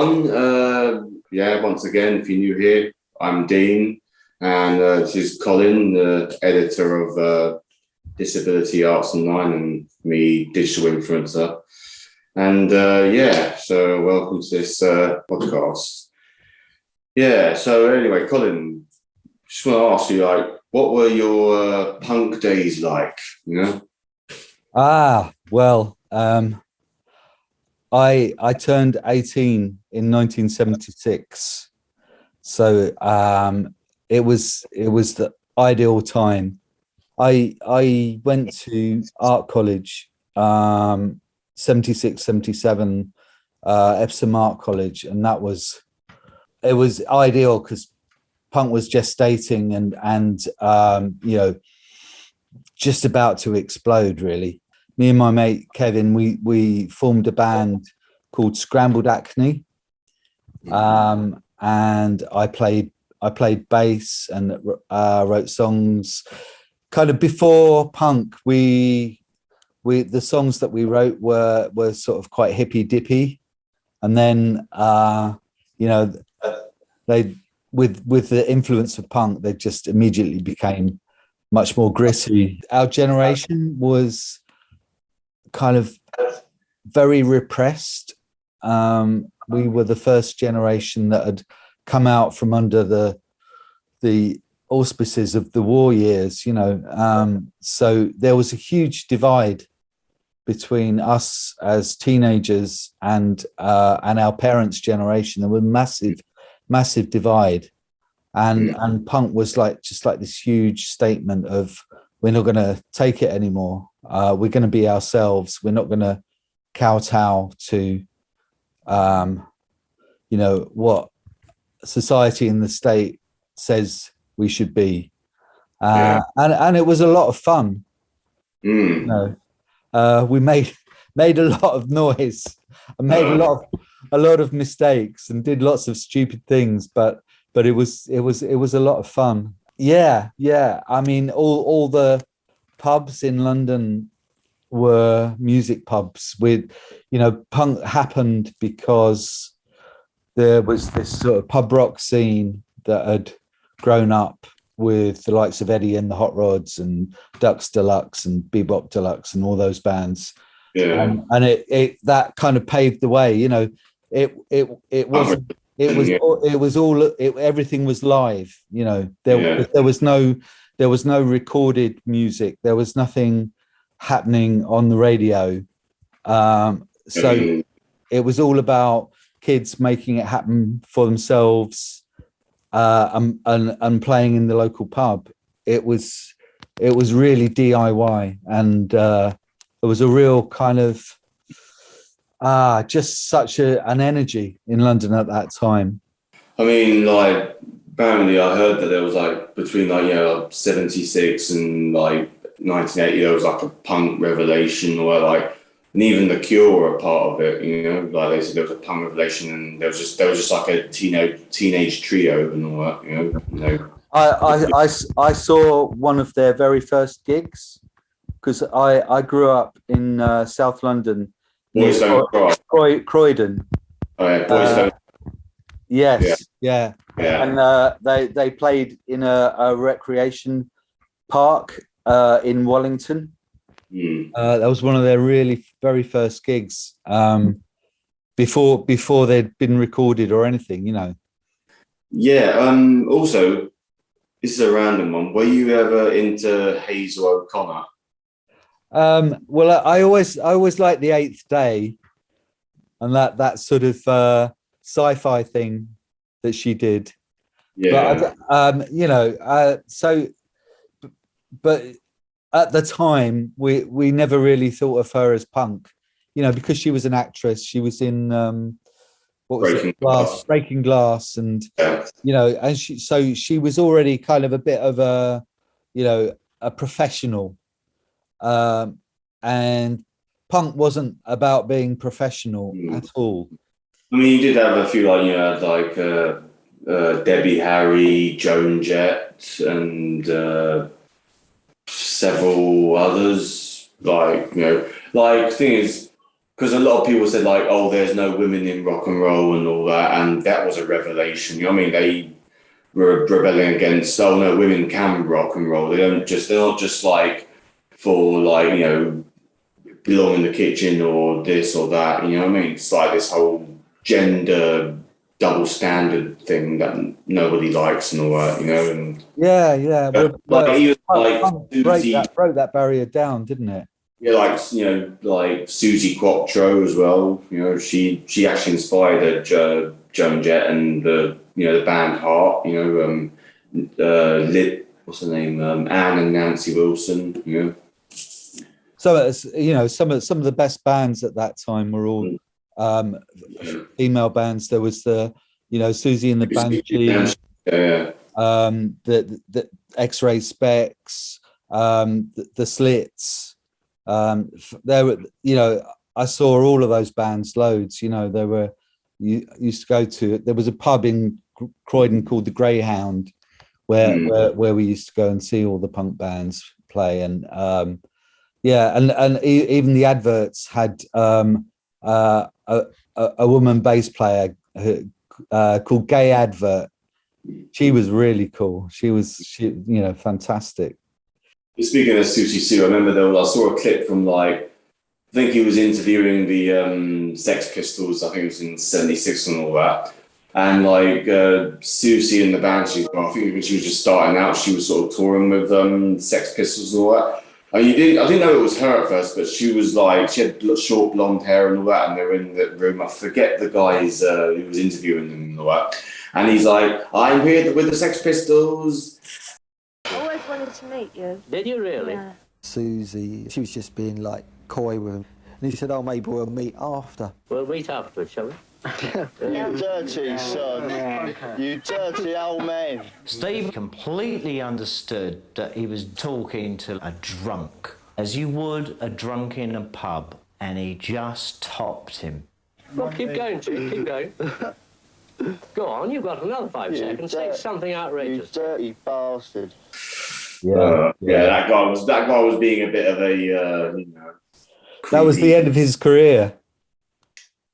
everyone. Once again, if you're new here, I'm Deen, and this is Colin, the editor of Disability Arts Online, and me, digital influencer. And so welcome to this podcast. So anyway, Colin, just want to ask you, what were your punk days like? I turned 18 in 1976, so it was the ideal time. I went to art college, 76, 77, Epsom Art College, and it was ideal because punk was gestating and just about to explode, really. Me and my mate Kevin, we formed a band called Scrambled Acne, and I played bass and wrote songs. Kind of before punk, the songs that we wrote were sort of quite hippy dippy, and then they with the influence of punk, they just immediately became much more gritty. Our generation was kind of very repressed. We were the first generation that had come out from under the auspices of the war years, so there was a huge divide between us as teenagers and our parents' generation. There was massive divide, and punk was just like this huge statement of, we're not going to take it anymore. We're going to be ourselves. We're not going to kowtow to, what society and the state says we should be. And it was a lot of fun. We made a lot of noise and made a lot of mistakes and did lots of stupid things, but it was a lot of fun. Yeah. I mean, all the pubs in London were music pubs. Punk happened because there was this sort of pub rock scene that had grown up with the likes of Eddie and the Hot Rods and Ducks Deluxe and Bebop Deluxe and all those bands. Yeah. And it that kind of paved the way. Everything was live. There was no recorded music. There was nothing happening on the radio. So it was all about kids making it happen for themselves, and playing in the local pub. It was really DIY, and there was a real kind of just such an energy in London at that time. I mean, apparently I heard that there was between 76 and 1980, there was a punk revelation where and even the Cure were a part of it. They said there was a punk revelation, and there was just a teenage trio and all that. I saw one of their very first gigs because I grew up in South London. Boys Don't Cry. Croydon. Oh yeah, Boys Don't. Yes, yeah. And they played in a recreation park in Wellington. That was one of their really very first gigs, before they'd been recorded or anything, Yeah. Also, this is a random one. Were you ever into Hazel O'Connor? Well, I always liked The Eighth Day, and that sort of sci-fi thing that she did. Yeah. But at the time, we never really thought of her as punk, because she was an actress. She was in Breaking Glass, and and she was already kind of a bit of a professional, and punk wasn't about being professional at all. I mean, you did have a few Debbie Harry, Joan Jett, and several others. Thing is, because a lot of people said like, oh, there's no women in rock and roll and all that, and that was a revelation. You know what I mean? They were rebelling against, oh no, women can rock and roll. They're not just like for like, you know, belong in the kitchen or this or that. You know what I mean? It's like this whole gender double standard thing that nobody likes and all that, you know. And yeah. like even like Susie, broke that barrier down, didn't it? yeah, like, you know, like Susie Quattro as well. You know, she actually inspired Joan Jett and the band Heart. You know, what's her name? Anne and Nancy Wilson. You know. So it's, you know, some of the best bands at that time were all female bands. There was the, you know, Susie and the Banshees, the X-Ray Specs, the Slits. There were, you know, I saw all of those bands loads. You know, you used to go to, there was a pub in Croydon called the Greyhound where we used to go and see all the punk bands play. And even the adverts had a woman bass player called Gay Advert. She was really cool. She you know, fantastic. Speaking of Susie Sue, I remember I saw a clip from like, I think he was interviewing the Sex Pistols. I think it was in '76 and all that. And like Susie and the Banshees, I think when she was just starting out, she was sort of touring with Sex Pistols and all that. I didn't know it was her at first, but she was like, she had short blonde hair and all that, and they were in the room. I forget the guys who was interviewing them and all that. And he's like, I'm here with the Sex Pistols. I always wanted to meet you. Did you really? Yeah. Susie, she was just being like coy with him. And he said, oh, maybe we'll meet after. We'll meet afterwards, shall we? You dirty son. You dirty old man. Steve completely understood that he was talking to a drunk, as you would a drunk in a pub, and he just topped him. Well, keep going, Chief, keep going. Go on, you've got another 5 seconds. Say something outrageous. You dirty bastard. Yeah, that guy was being a bit of a, you know. That was the end of his career.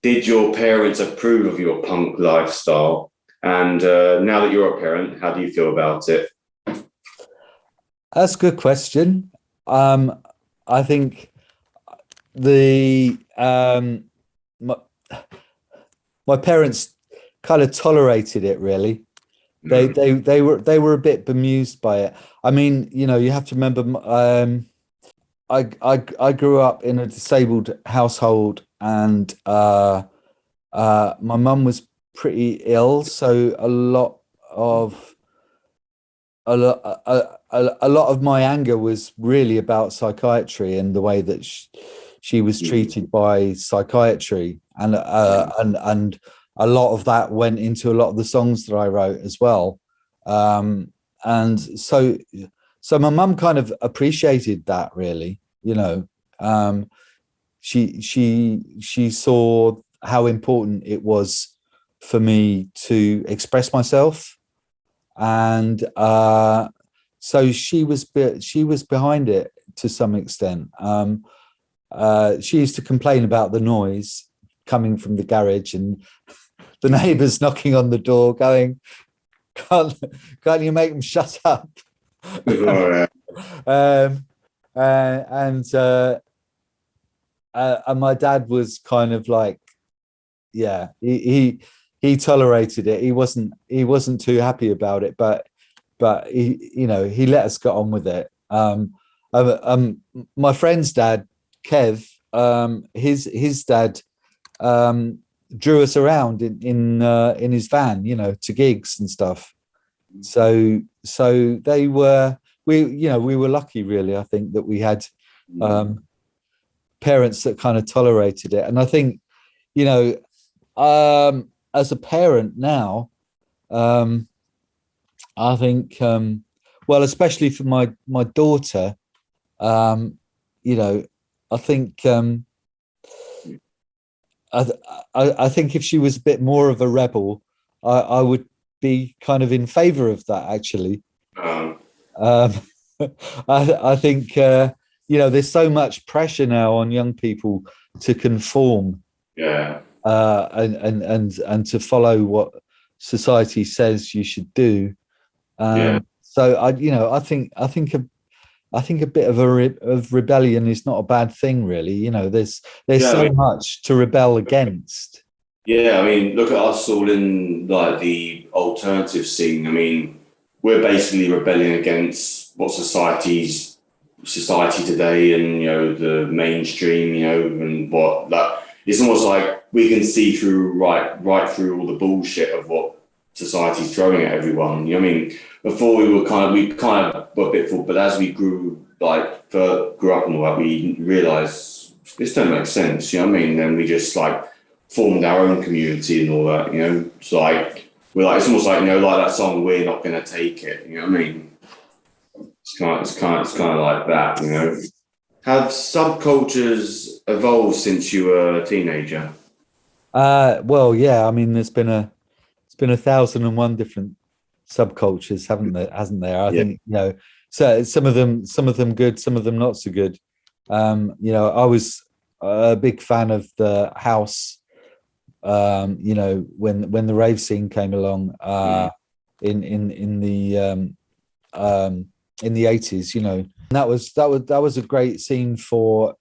Did your parents approve of your punk lifestyle? And now that you're a parent, how do you feel about it? That's a good question. I think my parents kind of tolerated it, really. They were a bit bemused by it. I mean, you know, you have to remember, I grew up in a disabled household, and my mum was pretty ill, so a lot of my anger was really about psychiatry and the way that she was treated by psychiatry, and a lot of that went into a lot of the songs that I wrote as well. And so my mum kind of appreciated that, really, you know. She saw how important it was for me to express myself, and so she was behind it to some extent. She used to complain about the noise coming from the garage and the neighbours knocking on the door, going, "Can't you make them shut up?" And my dad was kind of like, yeah, he tolerated it. He wasn't too happy about it, but he, you know, he let us get on with it. My friend's dad, Kev, his dad drew us around in his van, you know, to gigs and stuff. So we were lucky, really. I think that we had parents that kind of tolerated it. And I think, you know, as a parent now, I think, well, especially for my daughter, you know, I think I think if she was a bit more of a rebel, I would be kind of in favor of that, actually. I think there's so much pressure now on young people to conform, and to follow what society says you should do. So I think a bit of rebellion is not a bad thing, really. There's so much to rebel against. Yeah, I mean, look at us all in like the alternative scene. I mean, we're basically rebelling against what society today, and the mainstream, and what that. It's almost like we can see through right through all the bullshit of what society's throwing at everyone. You know what I mean? Before we kind of were a bit full, but as we grew up and all that, we realised this don't make sense. You know what I mean? Then we just like formed our own community and all that. It's like it's almost like like that song, "We're Not Gonna Take It." You know what I mean? It's kind of like that. Have subcultures evolved since you were a teenager? Well, yeah. I mean, there's been 1,001 different subcultures, hasn't there? I think so. Some of them good, some of them not so good. I was a big fan of the house. When the rave scene came along in the 80s, that was a great scene for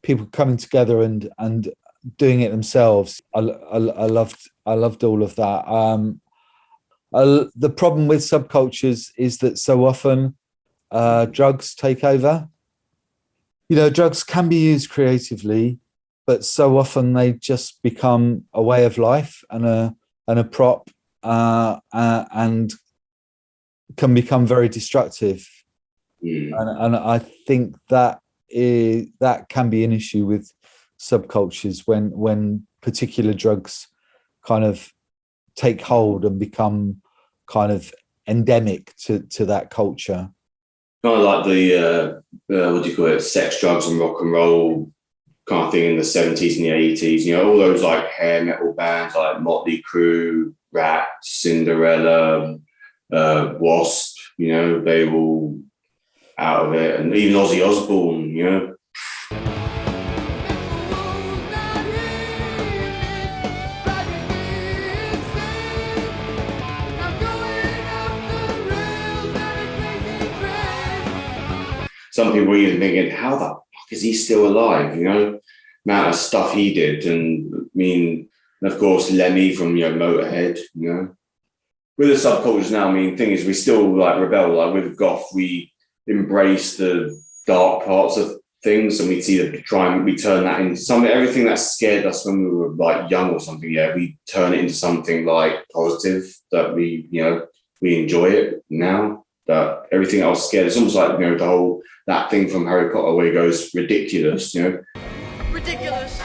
people coming together and doing it themselves. I loved all of that. The problem with subcultures is that so often drugs take over. Drugs can be used creatively, but so often they just become a way of life and a prop, and can become very destructive. And I think that can be an issue with subcultures when particular drugs kind of take hold and become kind of endemic to that culture. Kind of like the what do you call it, sex, drugs and rock and roll kind of thing in the 70s and the 80s. All those like hair metal bands like Motley Crue, Rat, Cinderella, Wasp, they were all out of it, and even Ozzy Osbourne, Some people were even thinking, how the fuck is he still alive? Amount of stuff he did. And I mean, of course, Lemmy from Motorhead, With the subcultures now, I mean, thing is, we still like rebel. Like with goth, we embrace the dark parts of things, and we turn that into something. Everything that scared us when we were like young or something, we turn it into something like positive that we enjoy it now. That everything else scared. It's almost like the whole that thing from Harry Potter where he goes ridiculous. Ridiculous.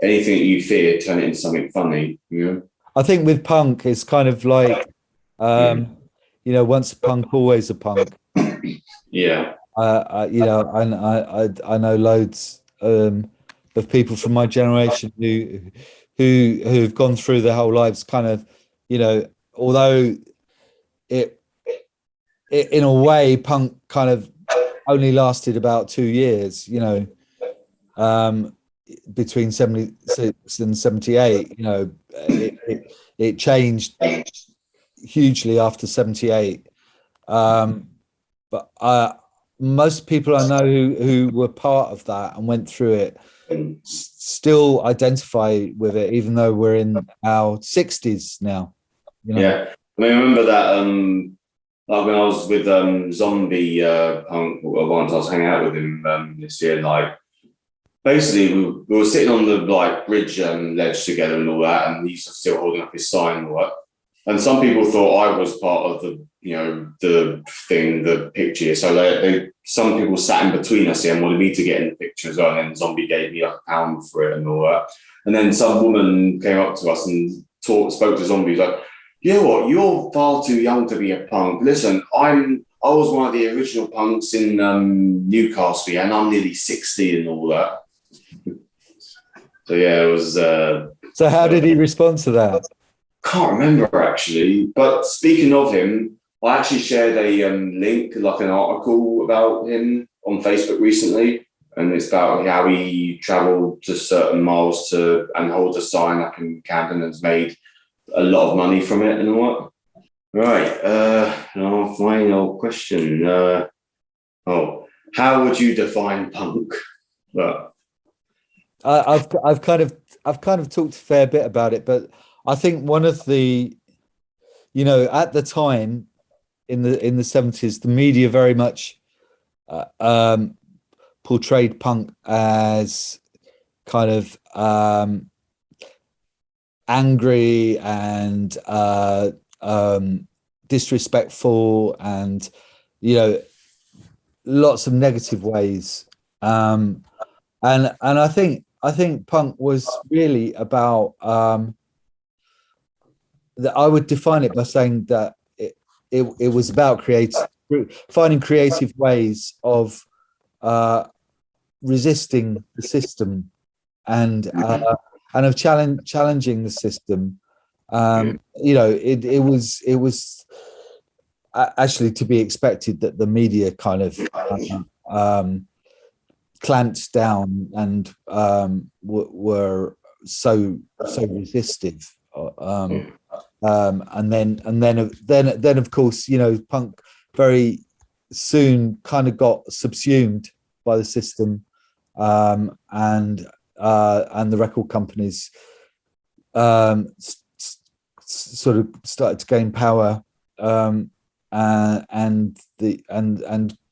Anything that you fear, turn it into something funny. I think with punk, it's kind of like, once a punk, always a punk. Yeah. I know loads of people from my generation who've gone through their whole lives kind of, although it in a way, punk kind of only lasted about 2 years, between 76 and 78, it changed hugely after 78. But most people I know who were part of that and went through it still identify with it, even though we're in our 60s now. Yeah, I mean, I remember that like when I was with Zombie Punk once, I was hanging out with him this year, and like basically we were sitting on the like bridge ledge together and all that, and he's still holding up his sign and all that. And some people thought I was part of the the picture. So some people sat in between us and wanted me to get in the picture as well. And then Zombie gave me like £1 for it and all that. And then some woman came up to us and spoke to Zombie, like, you know what, you're far too young to be a punk. Listen, I was one of the original punks in Newcastle, and I'm nearly 60 and all that. So yeah, it was. So how did he respond to that? Can't remember actually. But speaking of him, I actually shared a link, like an article about him on Facebook recently, and it's about how he travelled to certain miles and holds a sign up in Camden and has made a lot of money from it and all that. Right, our final question. How would you define punk? Well, I've kind of talked a fair bit about it, but I think one of the, at the time in the 70s, the media very much portrayed punk as kind of angry and disrespectful, and lots of negative ways. And I think punk was really about that. I would define it by saying that it was about finding creative ways of resisting the system and of challenging the system. It was actually to be expected that the media kind of clamped down and were so resistive. And then of course, punk very soon kind of got subsumed by the system, and the record companies sort of started to gain power, and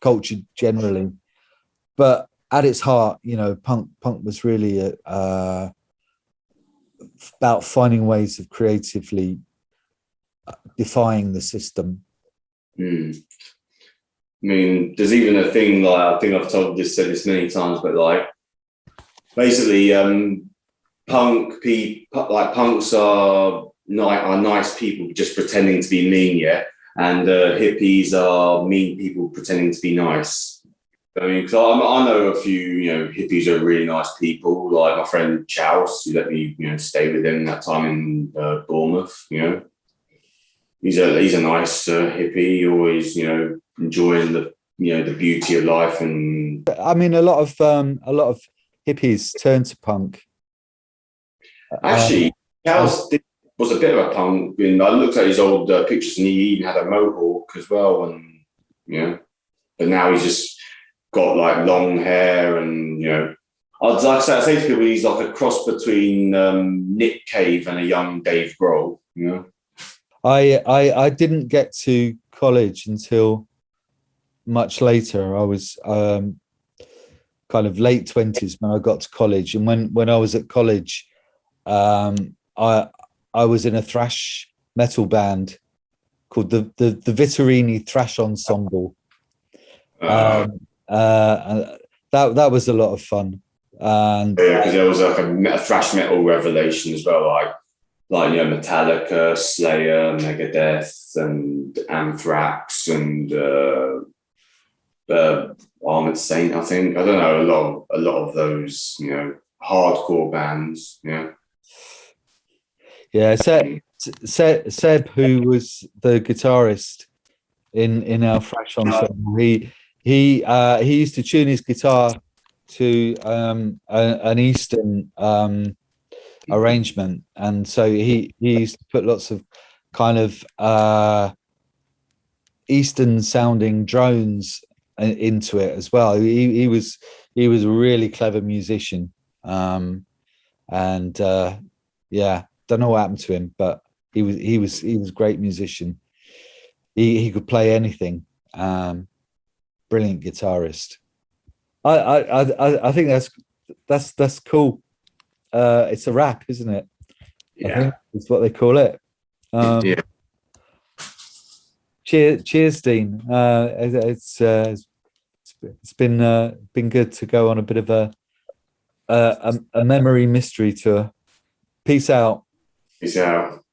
culture generally. But at its heart, punk was really about finding ways of creatively defying the system. I mean, there's even a thing, like, I think I've said this many times, but like, basically, punks are nice people just pretending to be mean, yeah, and hippies are mean people pretending to be nice. I mean, because I know a few, hippies are really nice people, like my friend Charles, who let me, stay with him that time in Bournemouth. He's a nice hippie, always, enjoying the beauty of life. And I mean, a lot of hippies turned to punk. Actually, Charles was a bit of a punk. And I looked at his old pictures, and he even had a mohawk as well. And but now he's just got like long hair, and I say to people he's like a cross between Nick Cave and a young Dave Grohl. I didn't get to college until much later. I was kind of late 20s when I got to college, and when I was at college, I was in a thrash metal band called the Vittorini Thrash Ensemble. And that was a lot of fun. And because there was like a thrash metal revelation as well, like Metallica, Slayer, Megadeth, and Anthrax, and Armored Saint. I think, I don't know, a lot of those hardcore bands. Yeah, Seb, who was the guitarist in our thrash ensemble, he used to tune his guitar to an Eastern arrangement, and so he used to put lots of kind of Eastern sounding drones into it as well. He was a really clever musician, and don't know what happened to him, but he was a great musician. He could play anything. Brilliant guitarist. I think that's cool. It's a rap, isn't it? Yeah, I think that's what they call it. yeah. Cheers, Deen. It's been good to go on a bit of a memory mystery tour. Peace out. Peace out.